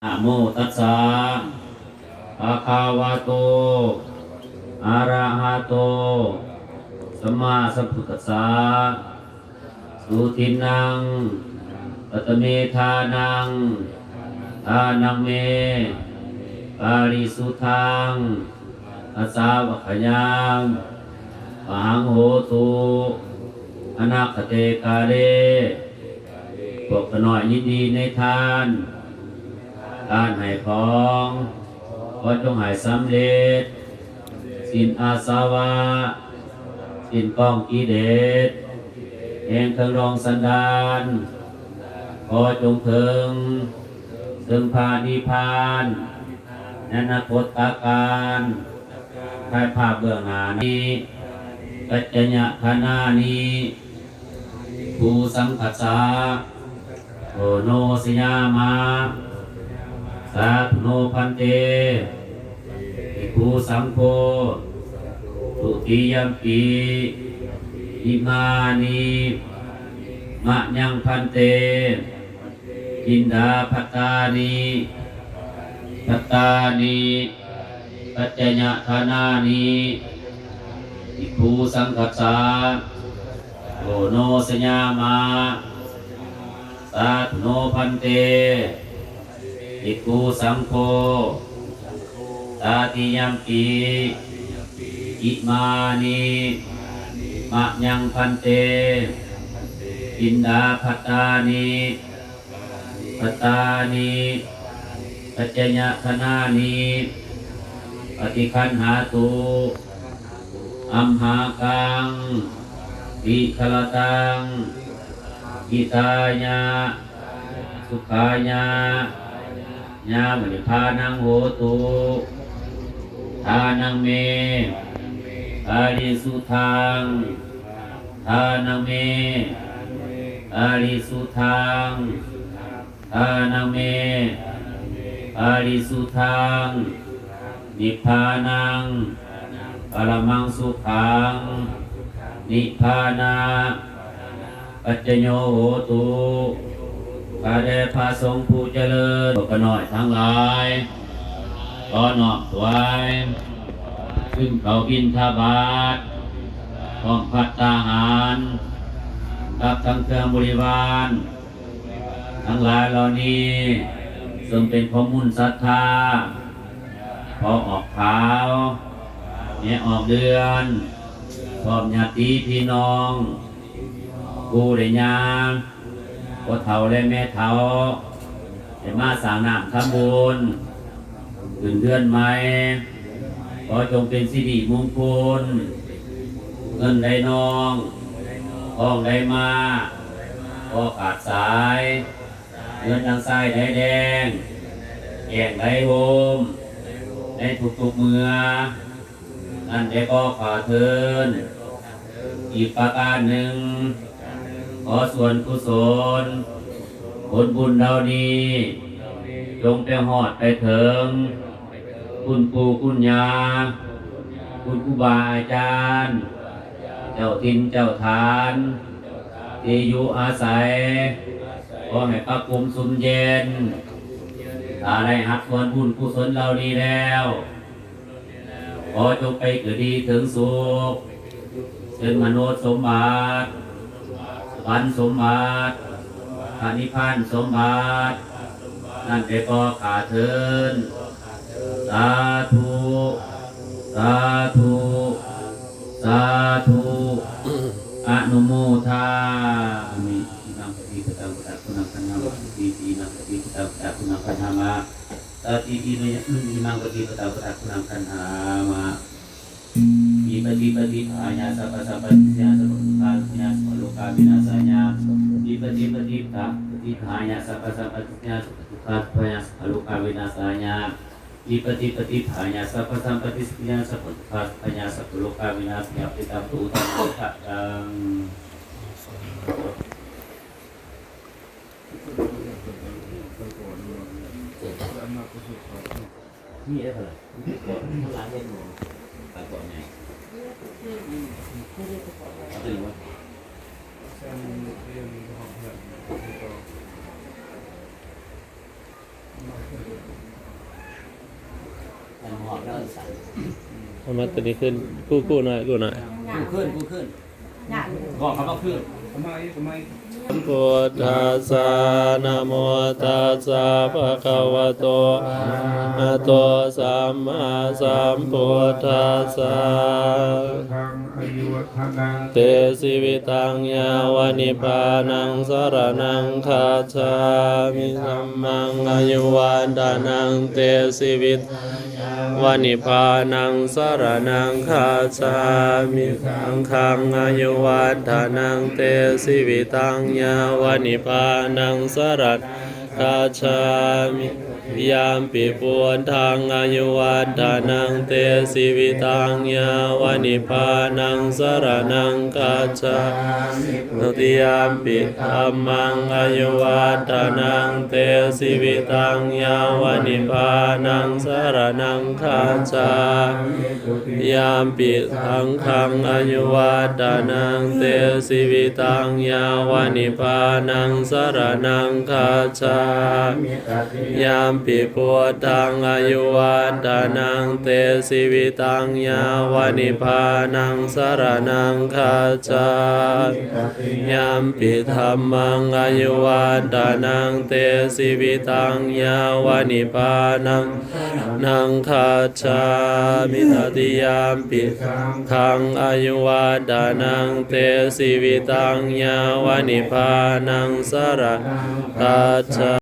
นะโมตัสสะภะคะวะโตอะระหะโตสัมมาสัมพุทธัสสะสุทินังปัตตเมธานังทานังเมปาริสุทธังอาสาวะขยังปะหังโหตุอนาคเตกาเลพวกขน้อยยินดีในทานการให้ของขอจงให้สำเร็จสิ้นอาสวะสิ้นกองกิเลสแห่งเครื่องรองสันดานขอจงถึงซึ่งพานิพพานในอนาคตการภายภาคเบื้องหน้านี้ปัจจญะธนานี้ภูสังคัสสะโอโนสยามาสัพโนพันเตภิกขุสังโฆทุติยัมปิอิมานิมะยังพันเตอินดาภัตตานิภัตตานิปัจจญะธานานิภิกขุสังคัสสะโอโนสยามาสัพโนพันเตภิกขุสังโฆตาติยัมปิอิมานิมะยังพันเตอินดาภัตตานิภัตตานิปัจจญะธนานิปฏิคันหาตุอัมหากังวิคลตังอิตายะสุขายะญาณนิพพานังโหตุทานังเมปาริสุทธังทานังเมปาริสุทธังทานังเมปาริสุทธังนิพพานังปรมังสุขังนิพพานาปัจจโยโหตุข้าแต่พระสงฆ์ผู้เจริญพวกน้อยทั้งหลายขอนอบถวายซึ่งเขาบิณฑบาตของภัตตาหารกับทั้งเครื่องบริวารทั้งหลายเหล่านี้ซึ่งเป็นข้อมูลศรัทธาพอออกขาวเนี่ยออกเดือนพร้อมญาติพี่น้องผู้ได้ยามพ่อเฒ่าและแม่เฒ่าได้มาสร้างน้ำทำบุญขึ้นเดือนใหม่ขอจงเป็นสิริมงคลเงินได้น้องทองได้มาพอขาดสายเงินทางซ้ายได้แดงแก่งได้โฮมได้ทุกเมื่อนั่นได้ก็ขาดเทินอีกประการหนึ่งขอส่วนกุศลผลบุญเหล่านี้จงไปหอดไปถึงคุณปู่คุณย่าคุณครูบาอาจารย์เจ้าทินเจ้าฐานที่อยู่อาศัยขอให้พระภูมิสุมเย็นถ้าได้หักส่วนบุญกุศลเหล่านี้แล้วขอจงไปเกิดดีถึงสุขเป็นมโนสมบัติวันสมบัติพระนิพพานสมบัตินั่นแต่ก็ขาดเทินสาธุสาธุสาธุอนุโมทามินังปฏิปตังปะคุณังคันนามิตินังปฏิปตังปะคุณังคันหามาตติตินังปฏิปตังปะคุณังคันหามาอิปฏิปฏิภาญาสัพพสัพพติสยาสัพพทุกขาสัญญาสัพพโลกาวินาศญาอิปฏิปฏิภาปฏิภาญาสัพพสัพพติสยาสัพพทุกขาสัญญาสัพพโลกาวินาศญาอิปฏิปฏิภาญาสัพพสัพพติสยาสัพพทุกขาสัญญาสัพพโลกาวินาศญาปิตาตุตังโลกังนี่ได้เท่าไหร่ก่อนเท่าไหร่เล่นหนูไปก่อนไงตื่นวะ มันหอบแล้วสั่น เอามาตัวนี้ขึ้นกู้หน่อยกู้หน่อย กูขึ้นบอกเขาว่าขึ้น พุทธัสสะนะโมตัสสะภะคะวะโตอะระหะโตสัมมาสัมพุทธัสสะ ทังอายุวัฒนัง เตสิวิตังยาวานิพานังสรนังคาชามิสัมมังอายุวันดานังเตสิวิตวานิพานังสรนังคาชามิสังฆังอายุวันดานังเตสิวิตังยาวานิพานังสรนังคาชามิยามปิปุนทางอายุวัฏานังเตสิวิตังยาวานิพานังสรนังกัจจามิติยามปิธัมมังอายุวัฏานังเตสิวิตังยาวานิพานังสรนังกัจจามิยามปิสังฆังอายุวัฏานังเตสิวิตังยาวานิพานังสรนังกัจจามิยามปิพุทธังอายุวัฏานังเตสิวิตังยาวานิพานังสรนังคาจามิยามปิธัมมังอายุวัฏานังเตสิวิตังยาวานิพานังนังคาจามิตติยามปิขังอายุวัฏานังเตสิวิตังยาวานิพานังสรนังคาจา